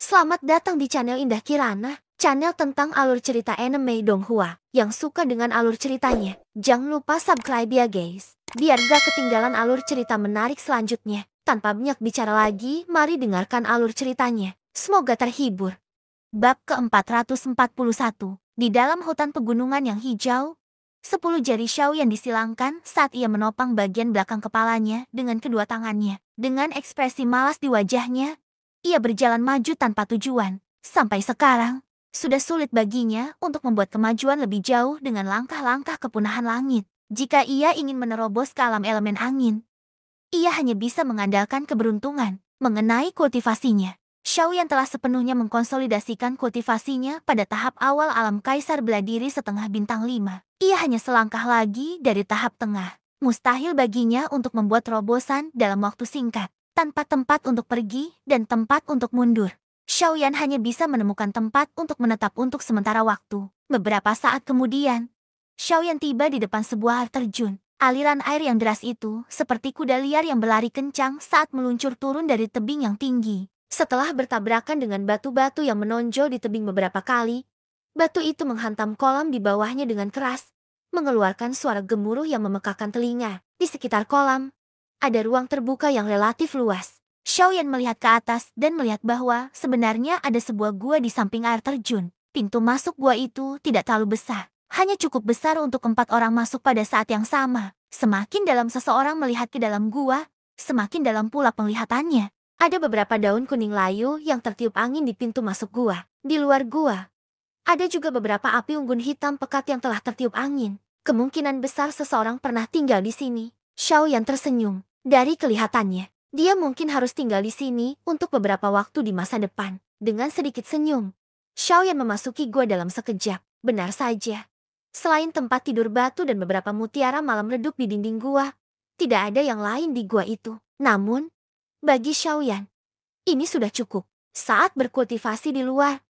Selamat datang di channel Indah Kirana, channel tentang alur cerita anime Donghua. Yang suka dengan alur ceritanya, jangan lupa subscribe ya guys, biar gak ketinggalan alur cerita menarik selanjutnya. Tanpa banyak bicara lagi, mari dengarkan alur ceritanya. Semoga terhibur. Bab ke-441, di dalam hutan pegunungan yang hijau, 10 jari Xiao yang disilangkan saat ia menopang bagian belakang kepalanya dengan kedua tangannya. Dengan ekspresi malas di wajahnya, ia berjalan maju tanpa tujuan. Sampai sekarang, sudah sulit baginya untuk membuat kemajuan lebih jauh dengan langkah-langkah kepunahan langit. Jika ia ingin menerobos ke alam elemen angin, ia hanya bisa mengandalkan keberuntungan mengenai kultivasinya. Xiao Yan telah sepenuhnya mengkonsolidasikan kultivasinya pada tahap awal alam Kaisar Beladiri setengah bintang 5. Ia hanya selangkah lagi dari tahap tengah. Mustahil baginya untuk membuat terobosan dalam waktu singkat, tanpa tempat untuk pergi dan tempat untuk mundur. Xiao Yan hanya bisa menemukan tempat untuk menetap untuk sementara waktu. Beberapa saat kemudian, Xiao Yan tiba di depan sebuah air terjun. Aliran air yang deras itu seperti kuda liar yang berlari kencang saat meluncur turun dari tebing yang tinggi. Setelah bertabrakan dengan batu-batu yang menonjol di tebing beberapa kali, batu itu menghantam kolam di bawahnya dengan keras, mengeluarkan suara gemuruh yang memekakan telinga. Di sekitar kolam, ada ruang terbuka yang relatif luas. Xiao Yan melihat ke atas dan melihat bahwa sebenarnya ada sebuah gua di samping air terjun. Pintu masuk gua itu tidak terlalu besar, hanya cukup besar untuk 4 orang masuk pada saat yang sama. Semakin dalam seseorang melihat ke dalam gua, semakin dalam pula penglihatannya. Ada beberapa daun kuning layu yang tertiup angin di pintu masuk gua. Di luar gua, ada juga beberapa api unggun hitam pekat yang telah tertiup angin. Kemungkinan besar seseorang pernah tinggal di sini. Xiao Yan tersenyum. Dari kelihatannya, dia mungkin harus tinggal di sini untuk beberapa waktu di masa depan. Dengan sedikit senyum, Xiao Yan memasuki gua dalam sekejap. Benar saja. Selain tempat tidur batu dan beberapa mutiara malam redup di dinding gua, tidak ada yang lain di gua itu. Namun, bagi Xiao Yan, ini sudah cukup. Saat berkultivasi di luar,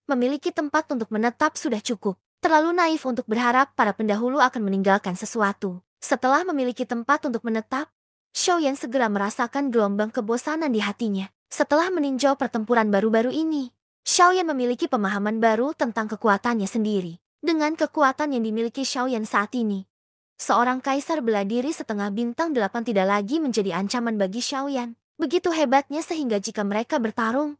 memiliki tempat untuk menetap sudah cukup. Terlalu naif untuk berharap para pendahulu akan meninggalkan sesuatu. Setelah memiliki tempat untuk menetap, Xiao Yan segera merasakan gelombang kebosanan di hatinya. Setelah meninjau pertempuran baru-baru ini, Xiao Yan memiliki pemahaman baru tentang kekuatannya sendiri. Dengan kekuatan yang dimiliki Xiao Yan saat ini, seorang kaisar beladiri setengah bintang 8 tidak lagi menjadi ancaman bagi Xiao Yan. Begitu hebatnya sehingga jika mereka bertarung,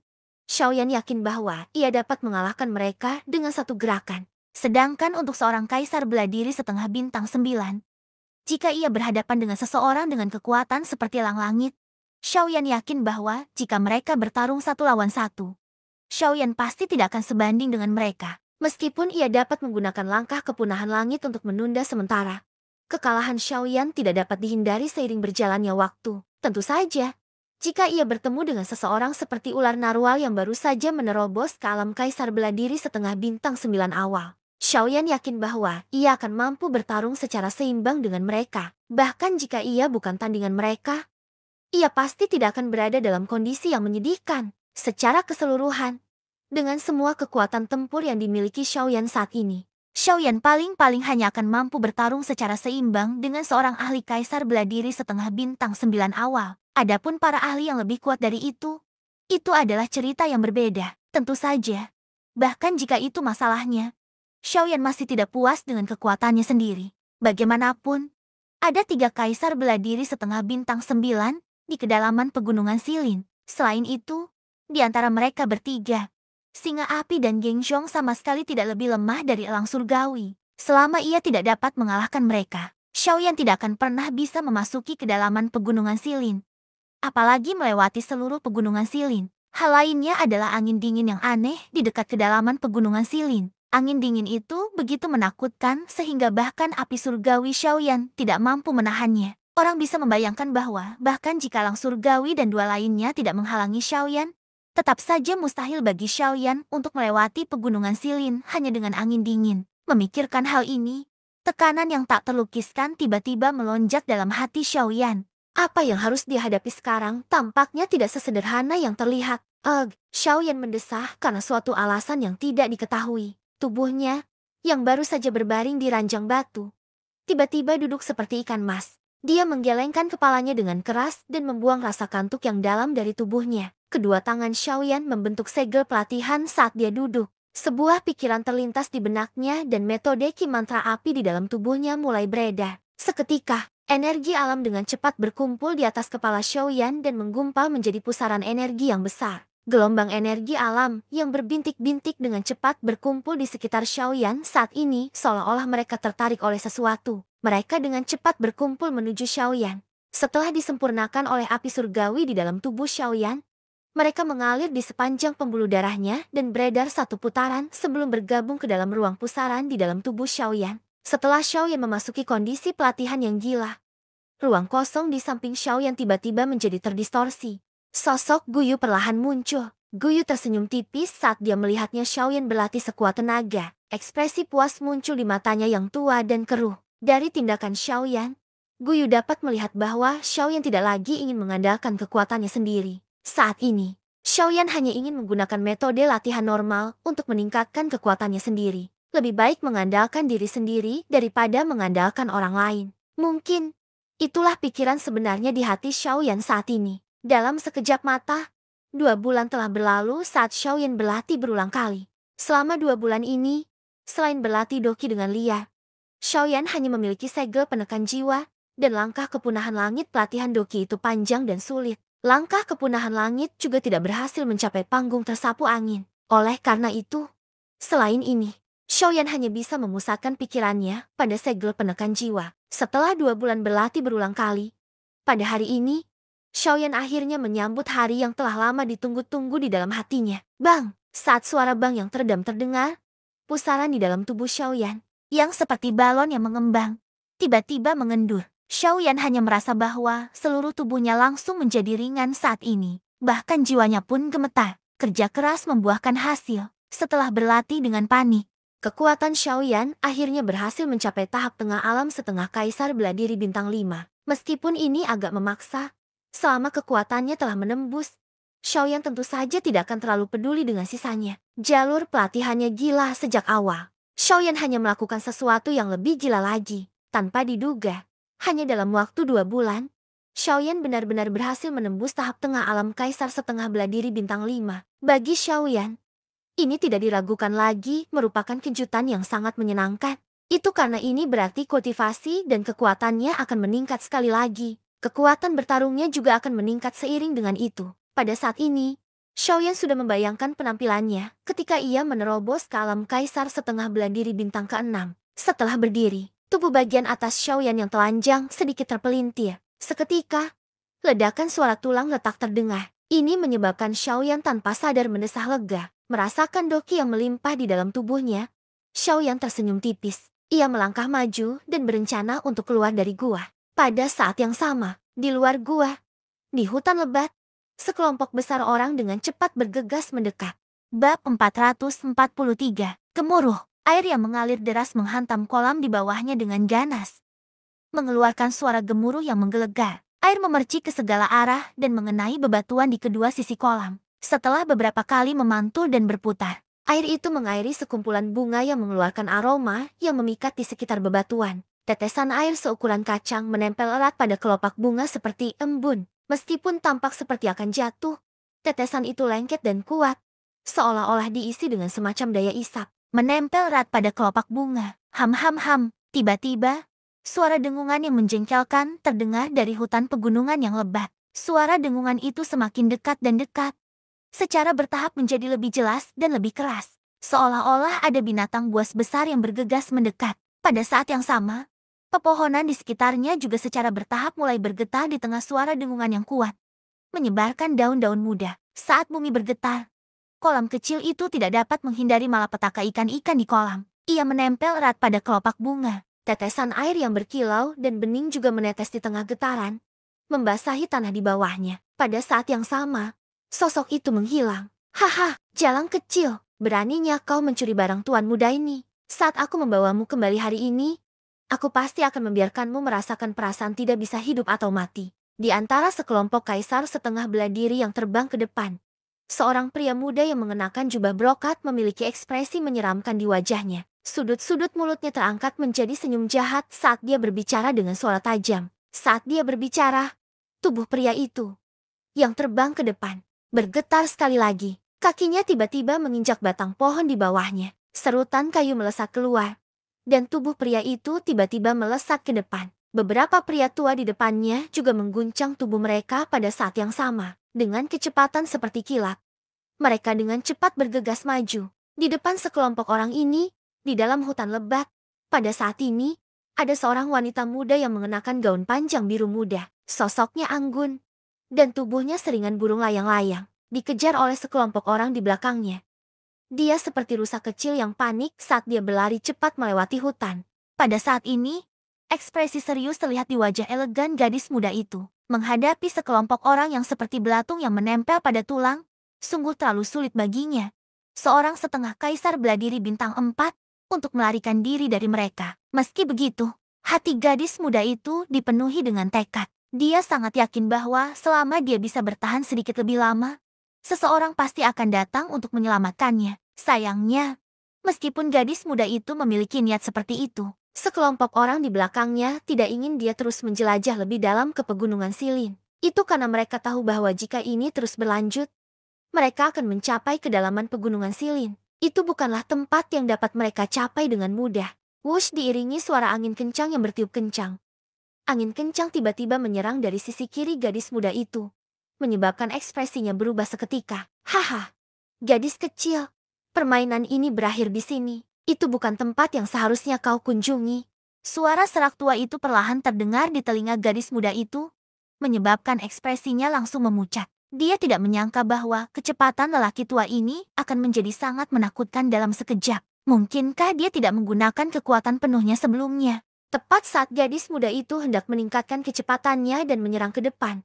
Xiao Yan yakin bahwa ia dapat mengalahkan mereka dengan satu gerakan. Sedangkan untuk seorang kaisar beladiri setengah bintang 9, jika ia berhadapan dengan seseorang dengan kekuatan seperti elang langit, Xiao Yan yakin bahwa jika mereka bertarung 1 lawan 1, Xiao Yan pasti tidak akan sebanding dengan mereka. Meskipun ia dapat menggunakan langkah kepunahan langit untuk menunda sementara, kekalahan Xiao Yan tidak dapat dihindari seiring berjalannya waktu. Tentu saja, jika ia bertemu dengan seseorang seperti ular narwal yang baru saja menerobos ke alam kaisar beladiri setengah bintang 9 awal, Xiao Yan yakin bahwa ia akan mampu bertarung secara seimbang dengan mereka. Bahkan jika ia bukan tandingan mereka, ia pasti tidak akan berada dalam kondisi yang menyedihkan. Secara keseluruhan, dengan semua kekuatan tempur yang dimiliki Xiao Yan saat ini, Xiao Yan paling-paling hanya akan mampu bertarung secara seimbang dengan seorang ahli kaisar beladiri setengah bintang 9 awal. Adapun para ahli yang lebih kuat dari itu adalah cerita yang berbeda. Tentu saja, bahkan jika itu masalahnya, Xiao Yan masih tidak puas dengan kekuatannya sendiri. Bagaimanapun, ada 3 kaisar beladiri setengah bintang 9 di kedalaman pegunungan Silin. Selain itu, di antara mereka bertiga, Singa Api dan Gengxiong sama sekali tidak lebih lemah dari elang surgawi. Selama ia tidak dapat mengalahkan mereka, Xiao Yan tidak akan pernah bisa memasuki kedalaman pegunungan Silin, apalagi melewati seluruh pegunungan Silin. Hal lainnya adalah angin dingin yang aneh di dekat kedalaman pegunungan Silin. Angin dingin itu begitu menakutkan sehingga bahkan api surgawi Xiao Yan tidak mampu menahannya. Orang bisa membayangkan bahwa bahkan jika elang surgawi dan 2 lainnya tidak menghalangi Xiao Yan, tetap saja mustahil bagi Xiao Yan untuk melewati pegunungan Silin hanya dengan angin dingin. Memikirkan hal ini, tekanan yang tak terlukiskan tiba-tiba melonjak dalam hati Xiao Yan. Apa yang harus dihadapi sekarang tampaknya tidak sesederhana yang terlihat. Xiao Yan mendesah karena suatu alasan yang tidak diketahui. Tubuhnya, yang baru saja berbaring di ranjang batu, tiba-tiba duduk seperti ikan mas. Dia menggelengkan kepalanya dengan keras dan membuang rasa kantuk yang dalam dari tubuhnya. Kedua tangan Xiaoyan membentuk segel pelatihan saat dia duduk. Sebuah pikiran terlintas di benaknya dan metode ki mantra api di dalam tubuhnya mulai beredar. Seketika, energi alam dengan cepat berkumpul di atas kepala Xiaoyan dan menggumpal menjadi pusaran energi yang besar. Gelombang energi alam yang berbintik-bintik dengan cepat berkumpul di sekitar Xiaoyan saat ini seolah-olah mereka tertarik oleh sesuatu. Mereka dengan cepat berkumpul menuju Xiaoyan. Setelah disempurnakan oleh api surgawi di dalam tubuh Xiaoyan, mereka mengalir di sepanjang pembuluh darahnya dan beredar satu putaran sebelum bergabung ke dalam ruang pusaran di dalam tubuh Xiaoyan. Setelah Xiaoyan memasuki kondisi pelatihan yang gila, ruang kosong di samping Xiaoyan tiba-tiba menjadi terdistorsi. Sosok Guyu perlahan muncul. Guyu tersenyum tipis saat dia melihatnya Xiaoyan berlatih sekuat tenaga. Ekspresi puas muncul di matanya yang tua dan keruh. Dari tindakan Xiaoyan, Guyu dapat melihat bahwa Xiaoyan tidak lagi ingin mengandalkan kekuatannya sendiri. Saat ini, Xiaoyan hanya ingin menggunakan metode latihan normal untuk meningkatkan kekuatannya sendiri. Lebih baik mengandalkan diri sendiri daripada mengandalkan orang lain. Mungkin, itulah pikiran sebenarnya di hati Xiaoyan saat ini. Dalam sekejap mata, 2 bulan telah berlalu saat Xiaoyan berlatih berulang kali. Selama 2 bulan ini, selain berlatih doki dengan liar, Xiaoyan hanya memiliki segel penekan jiwa, dan langkah kepunahan langit pelatihan doki itu panjang dan sulit. Langkah kepunahan langit juga tidak berhasil mencapai panggung tersapu angin. Oleh karena itu, selain ini, Xiaoyan hanya bisa memusatkan pikirannya pada segel penekan jiwa. Setelah 2 bulan berlatih berulang kali, pada hari ini, Xiaoyan akhirnya menyambut hari yang telah lama ditunggu-tunggu di dalam hatinya. Bang! Saat suara bang yang teredam terdengar, pusaran di dalam tubuh Xiaoyan, yang seperti balon yang mengembang, tiba-tiba mengendur. Xiaoyan hanya merasa bahwa seluruh tubuhnya langsung menjadi ringan saat ini. Bahkan jiwanya pun gemetar. Kerja keras membuahkan hasil. Setelah berlatih dengan panik, kekuatan Xiaoyan akhirnya berhasil mencapai tahap tengah alam setengah kaisar bela diri bintang 5. Meskipun ini agak memaksa, selama kekuatannya telah menembus, Xiaoyan tentu saja tidak akan terlalu peduli dengan sisanya. Jalur pelatihannya gila sejak awal. Xiaoyan hanya melakukan sesuatu yang lebih gila lagi, tanpa diduga. Hanya dalam waktu 2 bulan, Xiaoyan benar-benar berhasil menembus tahap tengah alam kaisar setengah bela diri bintang 5. Bagi Xiaoyan, ini tidak diragukan lagi merupakan kejutan yang sangat menyenangkan. Itu karena ini berarti kultivasi dan kekuatannya akan meningkat sekali lagi. Kekuatan bertarungnya juga akan meningkat seiring dengan itu. Pada saat ini, Xiaoyan sudah membayangkan penampilannya ketika ia menerobos ke alam kaisar setengah bela diri bintang ke-6. Setelah berdiri, tubuh bagian atas Xiaoyan yang telanjang sedikit terpelintir. Seketika, ledakan suara tulang retak terdengar. Ini menyebabkan Xiaoyan tanpa sadar mendesah lega. Merasakan doki yang melimpah di dalam tubuhnya, Xiaoyan tersenyum tipis. Ia melangkah maju dan berencana untuk keluar dari gua. Pada saat yang sama, di luar gua, di hutan lebat, sekelompok besar orang dengan cepat bergegas mendekat. Bab 443, Gemuruh. Air yang mengalir deras menghantam kolam di bawahnya dengan ganas, mengeluarkan suara gemuruh yang menggelegar. Air memercik ke segala arah dan mengenai bebatuan di kedua sisi kolam. Setelah beberapa kali memantul dan berputar, air itu mengairi sekumpulan bunga yang mengeluarkan aroma yang memikat di sekitar bebatuan. Tetesan air seukuran kacang menempel erat pada kelopak bunga seperti embun. Meskipun tampak seperti akan jatuh, tetesan itu lengket dan kuat, seolah-olah diisi dengan semacam daya isap. Menempel erat pada kelopak bunga. Ham-ham-ham. Tiba-tiba, suara dengungan yang menjengkelkan terdengar dari hutan pegunungan yang lebat. Suara dengungan itu semakin dekat dan dekat, secara bertahap menjadi lebih jelas dan lebih keras. Seolah-olah ada binatang buas besar yang bergegas mendekat. Pada saat yang sama, pepohonan di sekitarnya juga secara bertahap mulai bergetar di tengah suara dengungan yang kuat, menyebarkan daun-daun muda. Saat bumi bergetar, kolam kecil itu tidak dapat menghindari malapetaka ikan-ikan di kolam. Ia menempel erat pada kelopak bunga. Tetesan air yang berkilau dan bening juga menetes di tengah getaran, membasahi tanah di bawahnya. Pada saat yang sama, sosok itu menghilang. Haha, jalang kecil, beraninya kau mencuri barang tuan muda ini. Saat aku membawamu kembali hari ini, aku pasti akan membiarkanmu merasakan perasaan tidak bisa hidup atau mati. Di antara sekelompok kaisar setengah bela diri yang terbang ke depan, seorang pria muda yang mengenakan jubah brokat memiliki ekspresi menyeramkan di wajahnya. Sudut-sudut mulutnya terangkat menjadi senyum jahat saat dia berbicara dengan suara tajam. Saat dia berbicara, tubuh pria itu yang terbang ke depan Bergetar sekali lagi. Kakinya tiba-tiba menginjak batang pohon di bawahnya. Serutan kayu melesat keluar. Dan tubuh pria itu tiba-tiba melesat ke depan. Beberapa pria tua di depannya juga mengguncang tubuh mereka pada saat yang sama. Dengan kecepatan seperti kilat. Mereka dengan cepat bergegas maju. Di depan sekelompok orang ini, di dalam hutan lebat. Pada saat ini, ada seorang wanita muda yang mengenakan gaun panjang biru muda. Sosoknya anggun. Dan tubuhnya seringan burung layang-layang. Dikejar oleh sekelompok orang di belakangnya. Dia seperti rusa kecil yang panik saat dia berlari cepat melewati hutan. Pada saat ini, ekspresi serius terlihat di wajah elegan gadis muda itu. Menghadapi sekelompok orang yang seperti belatung yang menempel pada tulang, sungguh terlalu sulit baginya. Seorang setengah kaisar bela diri bintang 4 untuk melarikan diri dari mereka. Meski begitu, hati gadis muda itu dipenuhi dengan tekad. Dia sangat yakin bahwa selama dia bisa bertahan sedikit lebih lama, seseorang pasti akan datang untuk menyelamatkannya. Sayangnya, meskipun gadis muda itu memiliki niat seperti itu, sekelompok orang di belakangnya tidak ingin dia terus menjelajah lebih dalam ke pegunungan Silin. Itu karena mereka tahu bahwa jika ini terus berlanjut, mereka akan mencapai kedalaman pegunungan Silin. Itu bukanlah tempat yang dapat mereka capai dengan mudah. Wush diiringi suara angin kencang yang bertiup kencang. Angin kencang tiba-tiba menyerang dari sisi kiri gadis muda itu, menyebabkan ekspresinya berubah seketika. Haha, gadis kecil, permainan ini berakhir di sini. Itu bukan tempat yang seharusnya kau kunjungi. Suara serak tua itu perlahan terdengar di telinga gadis muda itu, menyebabkan ekspresinya langsung memucat. Dia tidak menyangka bahwa kecepatan lelaki tua ini akan menjadi sangat menakutkan dalam sekejap. Mungkinkah dia tidak menggunakan kekuatan penuhnya sebelumnya? Tepat saat gadis muda itu hendak meningkatkan kecepatannya dan menyerang ke depan,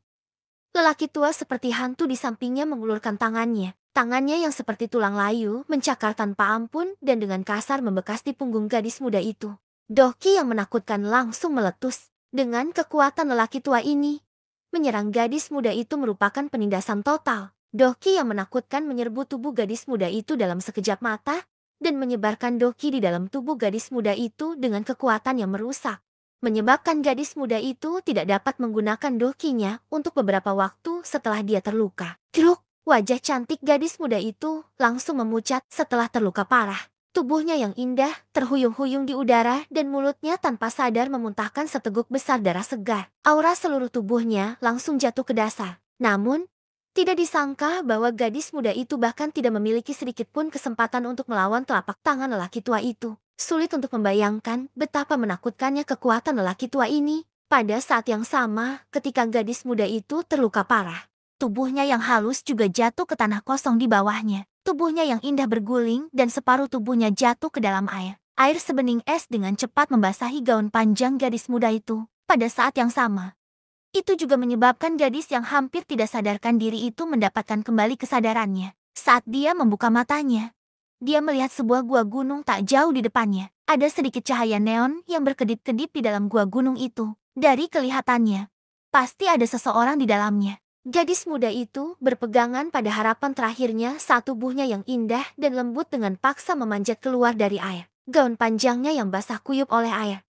lelaki tua seperti hantu di sampingnya mengulurkan tangannya. Tangannya yang seperti tulang layu mencakar tanpa ampun dan dengan kasar membekas di punggung gadis muda itu. Doki yang menakutkan langsung meletus. Dengan kekuatan lelaki tua ini, menyerang gadis muda itu merupakan penindasan total. Doki yang menakutkan menyerbu tubuh gadis muda itu dalam sekejap mata, dan menyebarkan doki di dalam tubuh gadis muda itu dengan kekuatan yang merusak. Menyebabkan gadis muda itu tidak dapat menggunakan dokinya untuk beberapa waktu setelah dia terluka. Kruk, wajah cantik gadis muda itu langsung memucat setelah terluka parah. Tubuhnya yang indah terhuyung-huyung di udara dan mulutnya tanpa sadar memuntahkan seteguk besar darah segar. Aura seluruh tubuhnya langsung jatuh ke dasar. Namun, tidak disangka bahwa gadis muda itu bahkan tidak memiliki sedikit pun kesempatan untuk melawan telapak tangan lelaki tua itu. Sulit untuk membayangkan betapa menakutkannya kekuatan lelaki tua ini. Pada saat yang sama, ketika gadis muda itu terluka parah, tubuhnya yang halus juga jatuh ke tanah kosong di bawahnya. Tubuhnya yang indah berguling dan separuh tubuhnya jatuh ke dalam air. Air sebening es dengan cepat membasahi gaun panjang gadis muda itu. Pada saat yang sama, itu juga menyebabkan gadis yang hampir tidak sadarkan diri itu mendapatkan kembali kesadarannya. Saat dia membuka matanya, dia melihat sebuah gua gunung tak jauh di depannya. Ada sedikit cahaya neon yang berkedip-kedip di dalam gua gunung itu. Dari kelihatannya, pasti ada seseorang di dalamnya. Gadis muda itu berpegangan pada harapan terakhirnya saat tubuhnya yang indah dan lembut dengan paksa memanjat keluar dari air. Gaun panjangnya yang basah kuyup oleh air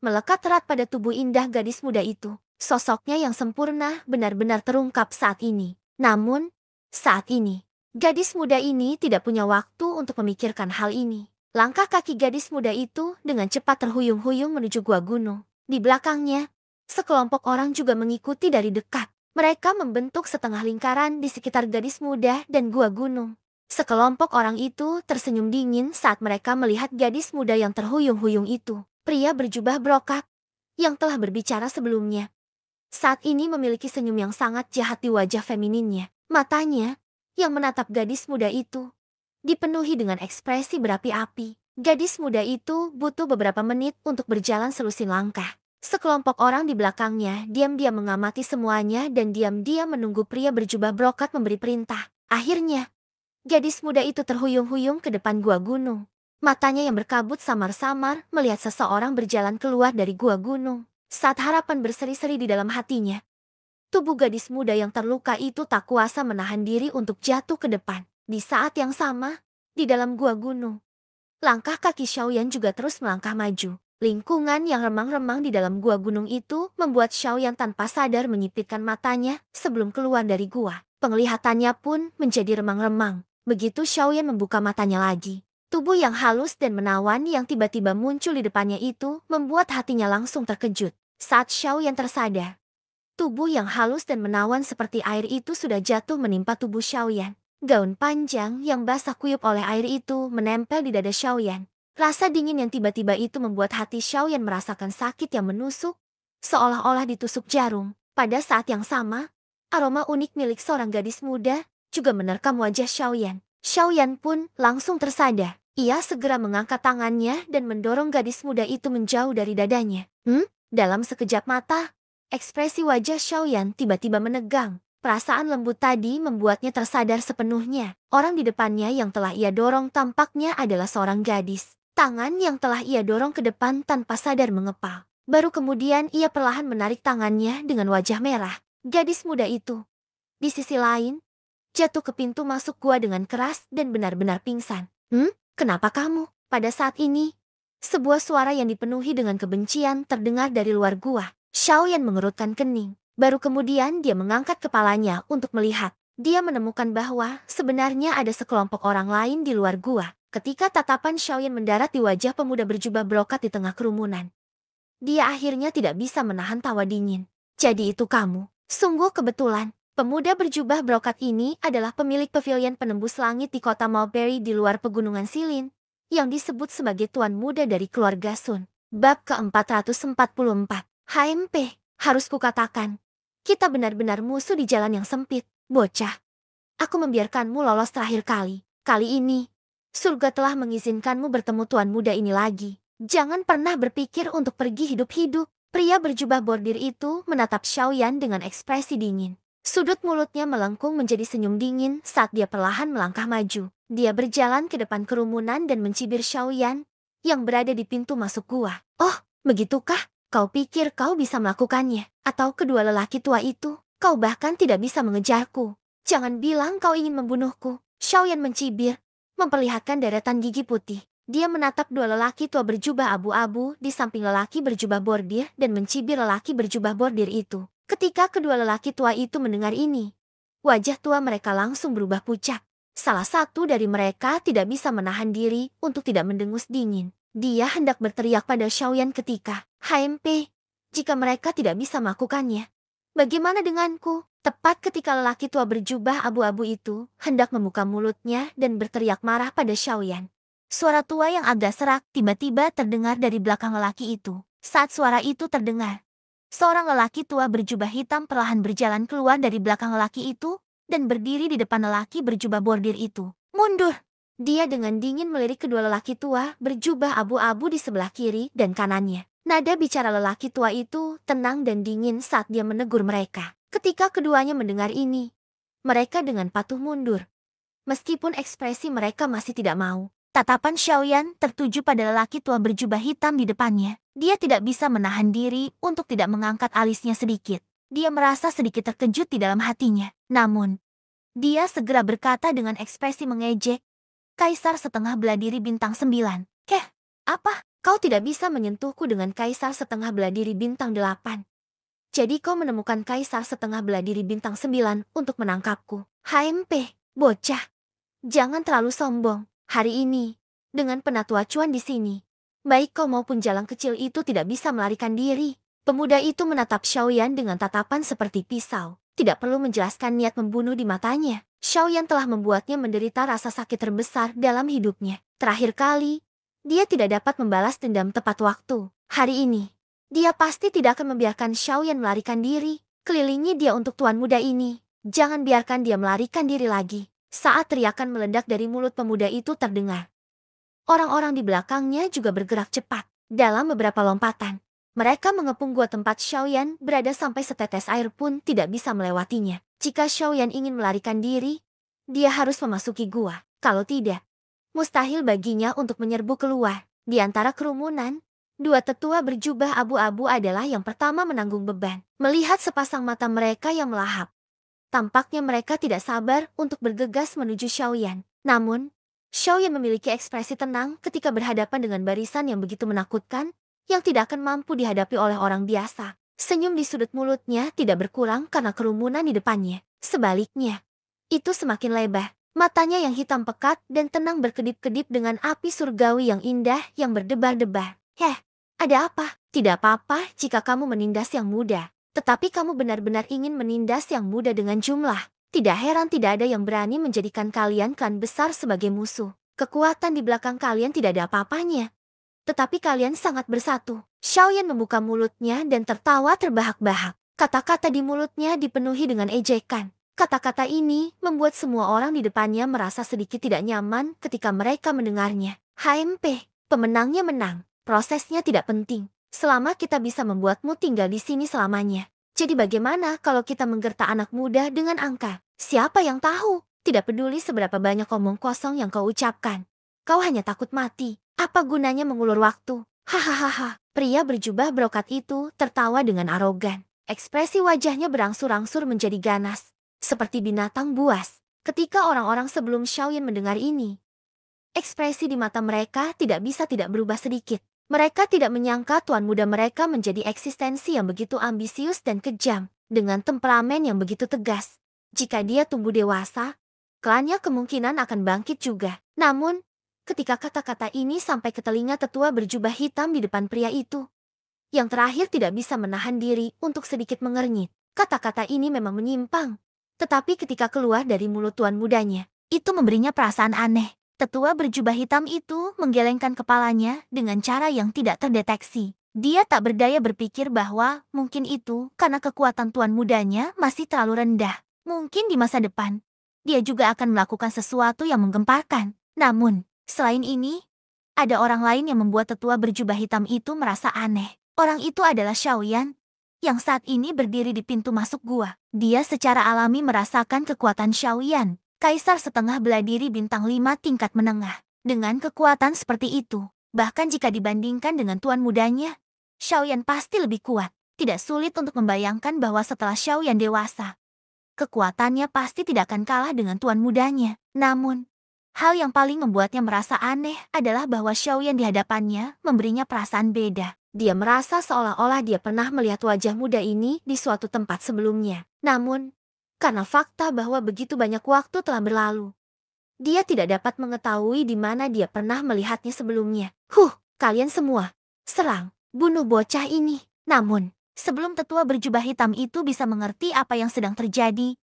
melekat erat pada tubuh indah gadis muda itu. Sosoknya yang sempurna benar-benar terungkap saat ini. Namun, saat ini, gadis muda ini tidak punya waktu untuk memikirkan hal ini. Langkah kaki gadis muda itu dengan cepat terhuyung-huyung menuju gua gunung. Di belakangnya, sekelompok orang juga mengikuti dari dekat. Mereka membentuk setengah lingkaran di sekitar gadis muda dan gua gunung. Sekelompok orang itu tersenyum dingin saat mereka melihat gadis muda yang terhuyung-huyung itu. Pria berjubah brokat yang telah berbicara sebelumnya saat ini memiliki senyum yang sangat jahat di wajah femininnya. Matanya, yang menatap gadis muda itu, dipenuhi dengan ekspresi berapi-api. Gadis muda itu butuh beberapa menit untuk berjalan selusin langkah. Sekelompok orang di belakangnya diam-diam mengamati semuanya dan diam-diam menunggu pria berjubah brokat memberi perintah. Akhirnya, gadis muda itu terhuyung-huyung ke depan gua gunung. Matanya yang berkabut samar-samar melihat seseorang berjalan keluar dari gua gunung. Saat harapan berseri-seri di dalam hatinya, tubuh gadis muda yang terluka itu tak kuasa menahan diri untuk jatuh ke depan. Di saat yang sama, di dalam gua gunung, langkah kaki Xiaoyan juga terus melangkah maju. Lingkungan yang remang-remang di dalam gua gunung itu membuat Xiaoyan tanpa sadar menyipitkan matanya sebelum keluar dari gua. Penglihatannya pun menjadi remang-remang. Begitu Xiaoyan membuka matanya lagi. Tubuh yang halus dan menawan yang tiba-tiba muncul di depannya itu membuat hatinya langsung terkejut. Saat Xiaoyan tersadar, tubuh yang halus dan menawan seperti air itu sudah jatuh menimpa tubuh Xiaoyan. Gaun panjang yang basah kuyup oleh air itu menempel di dada Xiaoyan. Rasa dingin yang tiba-tiba itu membuat hati Xiaoyan merasakan sakit yang menusuk, seolah-olah ditusuk jarum. Pada saat yang sama, aroma unik milik seorang gadis muda juga menerkam wajah Xiaoyan. Xiaoyan pun langsung tersadar. Ia segera mengangkat tangannya dan mendorong gadis muda itu menjauh dari dadanya. Dalam sekejap mata, ekspresi wajah Xiaoyan tiba-tiba menegang. Perasaan lembut tadi membuatnya tersadar sepenuhnya. Orang di depannya yang telah ia dorong tampaknya adalah seorang gadis. Tangan yang telah ia dorong ke depan tanpa sadar mengepal. Baru kemudian ia perlahan menarik tangannya dengan wajah merah. Gadis muda itu, di sisi lain, jatuh ke pintu masuk gua dengan keras dan benar-benar pingsan. Kenapa kamu? Pada saat ini, sebuah suara yang dipenuhi dengan kebencian terdengar dari luar gua. Xiaoyan mengerutkan kening. Baru kemudian dia mengangkat kepalanya untuk melihat. Dia menemukan bahwa sebenarnya ada sekelompok orang lain di luar gua. Ketika tatapan Xiaoyan mendarat di wajah pemuda berjubah brokat di tengah kerumunan, dia akhirnya tidak bisa menahan tawa dingin. Jadi itu kamu. Sungguh kebetulan. Pemuda berjubah brokat ini adalah pemilik pavilion penembus langit di kota Mulberry di luar pegunungan Silin, yang disebut sebagai tuan muda dari keluarga Sun. Bab ke-444. HMP, harus kukatakan, kita benar-benar musuh di jalan yang sempit. Bocah, aku membiarkanmu lolos terakhir kali. Kali ini, surga telah mengizinkanmu bertemu tuan muda ini lagi. Jangan pernah berpikir untuk pergi hidup-hidup. Pria berjubah bordir itu menatap Xiaoyan dengan ekspresi dingin. Sudut mulutnya melengkung menjadi senyum dingin saat dia perlahan melangkah maju. Dia berjalan ke depan kerumunan dan mencibir Xiaoyan yang berada di pintu masuk gua. Oh, begitukah? Kau pikir kau bisa melakukannya? Atau kedua lelaki tua itu? Kau bahkan tidak bisa mengejarku. Jangan bilang kau ingin membunuhku. Xiaoyan mencibir, memperlihatkan deretan gigi putih. Dia menatap dua lelaki tua berjubah abu-abu di samping lelaki berjubah bordir dan mencibir lelaki berjubah bordir itu. Ketika kedua lelaki tua itu mendengar ini, wajah tua mereka langsung berubah pucat. Salah satu dari mereka tidak bisa menahan diri untuk tidak mendengus dingin. Dia hendak berteriak pada Xiaoyan ketika, HMP, jika mereka tidak bisa melakukannya, bagaimana denganku? Tepat ketika lelaki tua berjubah abu-abu itu hendak membuka mulutnya dan berteriak marah pada Xiaoyan, suara tua yang agak serak tiba-tiba terdengar dari belakang lelaki itu. Saat suara itu terdengar, seorang lelaki tua berjubah hitam perlahan berjalan keluar dari belakang lelaki itu dan berdiri di depan lelaki berjubah bordir itu. Mundur! Dia dengan dingin melirik kedua lelaki tua berjubah abu-abu di sebelah kiri dan kanannya. Nada bicara lelaki tua itu tenang dan dingin saat dia menegur mereka. Ketika keduanya mendengar ini, mereka dengan patuh mundur. Meskipun ekspresi mereka masih tidak mau. Tatapan Xiaoyan tertuju pada lelaki tua berjubah hitam di depannya. Dia tidak bisa menahan diri untuk tidak mengangkat alisnya sedikit. Dia merasa sedikit terkejut di dalam hatinya. Namun, dia segera berkata dengan ekspresi mengejek, Kaisar setengah belah diri bintang 9. Keh, apa? Kau tidak bisa menyentuhku dengan Kaisar setengah belah diri bintang 8. Jadi kau menemukan Kaisar setengah belah diri bintang 9 untuk menangkapku. HMP, bocah. Jangan terlalu sombong. Hari ini, dengan penatua cuan di sini, baik kau maupun jalang kecil itu tidak bisa melarikan diri. Pemuda itu menatap Xiaoyan dengan tatapan seperti pisau. Tidak perlu menjelaskan niat membunuh di matanya. Xiaoyan telah membuatnya menderita rasa sakit terbesar dalam hidupnya. Terakhir kali, dia tidak dapat membalas dendam tepat waktu. Hari ini, dia pasti tidak akan membiarkan Xiaoyan melarikan diri. Kelilingi dia untuk tuan muda ini. Jangan biarkan dia melarikan diri lagi. Saat teriakan meledak dari mulut pemuda itu terdengar, orang-orang di belakangnya juga bergerak cepat. Dalam beberapa lompatan, mereka mengepung gua tempat Xiaoyan berada sampai setetes air pun tidak bisa melewatinya. Jika Xiaoyan ingin melarikan diri, dia harus memasuki gua. Kalau tidak, mustahil baginya untuk menyerbu keluar. Di antara kerumunan, dua tetua berjubah abu-abu adalah yang pertama menanggung beban. Melihat sepasang mata mereka yang melahap, tampaknya mereka tidak sabar untuk bergegas menuju Xiaoyan. Namun, Xiaoyan memiliki ekspresi tenang ketika berhadapan dengan barisan yang begitu menakutkan, yang tidak akan mampu dihadapi oleh orang biasa. Senyum di sudut mulutnya tidak berkurang karena kerumunan di depannya. Sebaliknya, itu semakin lebar. Matanya yang hitam pekat dan tenang berkedip-kedip dengan api surgawi yang indah yang berdebar-debar. Heh, ada apa? Tidak apa-apa jika kamu menindas yang muda. Tetapi kamu benar-benar ingin menindas yang muda dengan jumlah. Tidak heran tidak ada yang berani menjadikan kalian klan besar sebagai musuh. Kekuatan di belakang kalian tidak ada apa-apanya. Tetapi kalian sangat bersatu. Xiaoyan membuka mulutnya dan tertawa terbahak-bahak. Kata-kata di mulutnya dipenuhi dengan ejekan. Kata-kata ini membuat semua orang di depannya merasa sedikit tidak nyaman ketika mereka mendengarnya. HMP, pemenangnya menang. Prosesnya tidak penting. Selama kita bisa membuatmu tinggal di sini selamanya. Jadi bagaimana kalau kita menggertak anak muda dengan angka? Siapa yang tahu? Tidak peduli seberapa banyak omong kosong yang kau ucapkan. Kau hanya takut mati. Apa gunanya mengulur waktu? Hahaha. Pria berjubah brokat itu tertawa dengan arogan. Ekspresi wajahnya berangsur-angsur menjadi ganas. Seperti binatang buas. Ketika orang-orang sebelum Xiaoyan mendengar ini, ekspresi di mata mereka tidak bisa tidak berubah sedikit. Mereka tidak menyangka tuan muda mereka menjadi eksistensi yang begitu ambisius dan kejam, dengan temperamen yang begitu tegas. Jika dia tumbuh dewasa, klannya kemungkinan akan bangkit juga. Namun, ketika kata-kata ini sampai ke telinga tetua berjubah hitam di depan pria itu, yang terakhir tidak bisa menahan diri untuk sedikit mengernyit. Kata-kata ini memang menyimpang. Tetapi ketika keluar dari mulut tuan mudanya, itu memberinya perasaan aneh. Tetua berjubah hitam itu menggelengkan kepalanya dengan cara yang tidak terdeteksi. Dia tak berdaya berpikir bahwa mungkin itu karena kekuatan tuan mudanya masih terlalu rendah. Mungkin di masa depan, dia juga akan melakukan sesuatu yang menggemparkan. Namun, selain ini, ada orang lain yang membuat tetua berjubah hitam itu merasa aneh. Orang itu adalah Xiaoyan, yang saat ini berdiri di pintu masuk gua. Dia secara alami merasakan kekuatan Xiaoyan, kaisar setengah bela diri bintang 5 tingkat menengah. Dengan kekuatan seperti itu, bahkan jika dibandingkan dengan tuan mudanya, Xiaoyan pasti lebih kuat. Tidak sulit untuk membayangkan bahwa setelah Xiaoyan dewasa, kekuatannya pasti tidak akan kalah dengan tuan mudanya. Namun, hal yang paling membuatnya merasa aneh adalah bahwa Xiaoyan di hadapannya memberinya perasaan beda. Dia merasa seolah-olah dia pernah melihat wajah muda ini di suatu tempat sebelumnya. Namun, karena fakta bahwa begitu banyak waktu telah berlalu, dia tidak dapat mengetahui di mana dia pernah melihatnya sebelumnya. Kalian semua, serang, bunuh bocah ini. Namun, sebelum tetua berjubah hitam itu bisa mengerti apa yang sedang terjadi,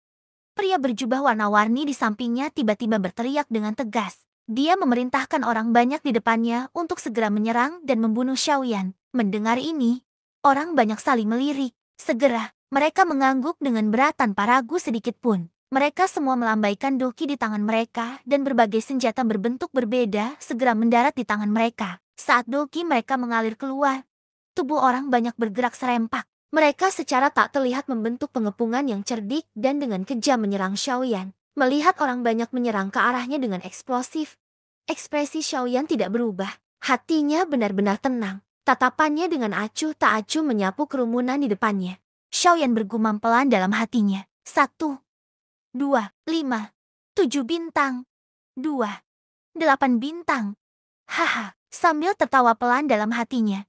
pria berjubah warna-warni di sampingnya tiba-tiba berteriak dengan tegas. Dia memerintahkan orang banyak di depannya untuk segera menyerang dan membunuh Xiaoyan. Mendengar ini, orang banyak saling melirik. Segera, mereka mengangguk dengan berat tanpa ragu sedikit pun. Mereka semua melambaikan doki di tangan mereka dan berbagai senjata berbentuk berbeda segera mendarat di tangan mereka. Saat doki mereka mengalir keluar, tubuh orang banyak bergerak serempak. Mereka secara tak terlihat membentuk pengepungan yang cerdik dan dengan kejam menyerang Xiaoyan. Melihat orang banyak menyerang ke arahnya dengan eksplosif, ekspresi Xiaoyan tidak berubah. Hatinya benar-benar tenang. Tatapannya dengan acuh tak acuh menyapu kerumunan di depannya. Xiaoyan bergumam pelan dalam hatinya. 1, 2, 5, 7 bintang. 2, 8 bintang. Haha, sambil tertawa pelan dalam hatinya,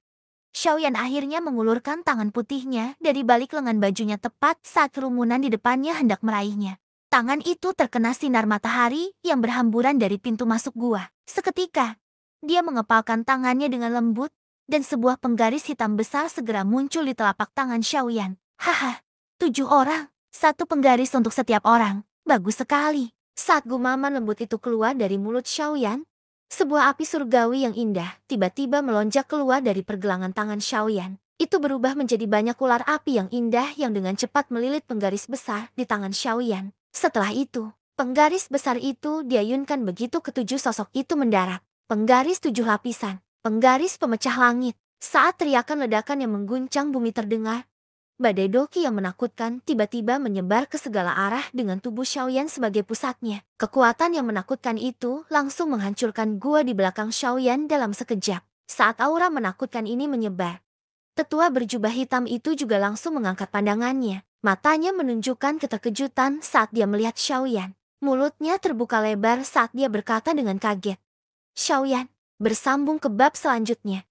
Xiaoyan akhirnya mengulurkan tangan putihnya dari balik lengan bajunya tepat saat kerumunan di depannya hendak meraihnya. Tangan itu terkena sinar matahari yang berhamburan dari pintu masuk gua. Seketika, dia mengepalkan tangannya dengan lembut, dan sebuah penggaris hitam besar segera muncul di telapak tangan Xiaoyan. Haha, 7 orang, 1 penggaris untuk setiap orang. Bagus sekali. Saat gumaman lembut itu keluar dari mulut Xiaoyan, sebuah api surgawi yang indah tiba-tiba melonjak keluar dari pergelangan tangan Xiaoyan. Itu berubah menjadi banyak ular api yang indah yang dengan cepat melilit penggaris besar di tangan Xiaoyan. Setelah itu, penggaris besar itu diayunkan begitu ketujuh sosok itu mendarat. Penggaris 7 lapisan. Penggaris pemecah langit. Saat teriakan ledakan yang mengguncang bumi terdengar, badai doki yang menakutkan tiba-tiba menyebar ke segala arah dengan tubuh Xiaoyan sebagai pusatnya. Kekuatan yang menakutkan itu langsung menghancurkan gua di belakang Xiaoyan dalam sekejap. Saat aura menakutkan ini menyebar, tetua berjubah hitam itu juga langsung mengangkat pandangannya. Matanya menunjukkan keterkejutan saat dia melihat Xiaoyan. Mulutnya terbuka lebar saat dia berkata dengan kaget. Xiaoyan, bersambung ke bab selanjutnya.